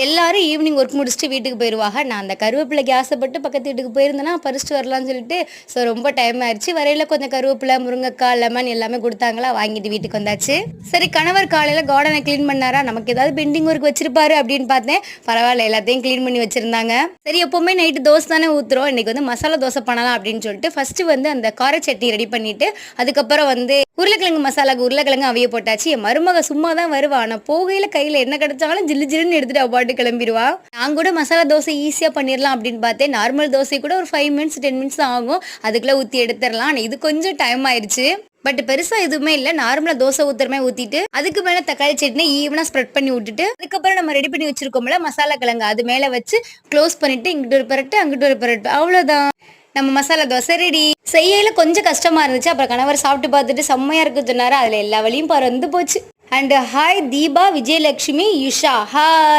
எல்லாரும் evening work முடிச்சுட்டு வீட்டுக்கு போயிருவாங்க. நான் அந்த கருவேப்பிலைக்கு ஆசைப்பட்டு பக்கத்து வீட்டுக்கு போயிருந்தேனா, பறிச்சுட்டு வரலான்னு சொல்லிட்டு, ரொம்ப டைம் ஆயிருச்சு. வரையில கொஞ்சம் கருவேப்பிலை, முருங்கக்காய், லெமன் எல்லாமே குடுத்தாங்களா, வாங்கிட்டு வீட்டுக்கு வந்தாச்சு. சரி கணவர் காலையில கார்டன கிளீன் பண்ணாரா, நமக்கு ஏதாவது பெண்டிங் ஒர்க் வச்சிருப்பாரு அப்படின்னு பார்த்தேன். பரவால்ல எல்லாத்தையும் கிளீன் பண்ணி வச்சிருந்தாங்க. சரி எப்பவுமே நைட்டு தோசை தானே ஊத்துறோம். இன்னைக்கு மசாலா தோசை பண்ணலாம் அப்படின்னு சொல்லிட்டு, ஃபர்ஸ்ட்டு அந்த கார சட்னி ரெடி பண்ணிட்டு, அதுக்கப்புறம் உருளைக்கிழங்கு மசாலாக்கு உருளைக்கிழங்கு அவிய போட்டாச்சு. என் மருமக சும்மா தான் வருவா. ஆனா போகையில கையில என்ன கிடைச்சாலும் ஜில்லு ஜில்லுன்னு எடுத்துட்டு அவ பாட்டுக்கு கிளம்பிருவா. நான் கூட மசாலா தோசை ஈஸியா பண்ணிடலாம் அப்படின்னு பார்த்தேன். நார்மல் தோசை கூட ஒரு 5 மினிட்ஸ் 10 மினிட்ஸ் தான் ஆகும். அதுக்குள்ள ஊத்தி எடுத்துடலாம். ஆனா இது கொஞ்சம் டைம் ஆயிருச்சு. பட் பெருசா எதுவுமே இல்ல. நார்மலா தோசை ஊத்துற மாதிரி ஊத்திட்டு, அதுக்கு மேல தக்காளி சட்னி ஈவனா ஸ்ப்ரெட் பண்ணி விட்டுட்டு, அதுக்கப்புறம் நம்ம ரெடி பண்ணி வச்சிருக்கோம்ல மசாலா கிழங்கு, அது மேல வச்சு க்ளோஸ் பண்ணிட்டு இங்கிட்டு ஒரு பெரட்டு அங்கிட்டு ஒரு பெரட்டு, அவ்வளவுதான். நம்ம மசாலா தோசை ரெடி. செய்யல கொஞ்சம் கஷ்டமா இருந்துச்சு. அப்புறம் கணவர் சாப்பிட்டு பார்த்துட்டு செம்மையா இருக்கு சொன்னாரு. அதுல எல்லா வழியும் பறந்து போச்சு. And hi Deepa, Vijayalakshmi, Usha, hi.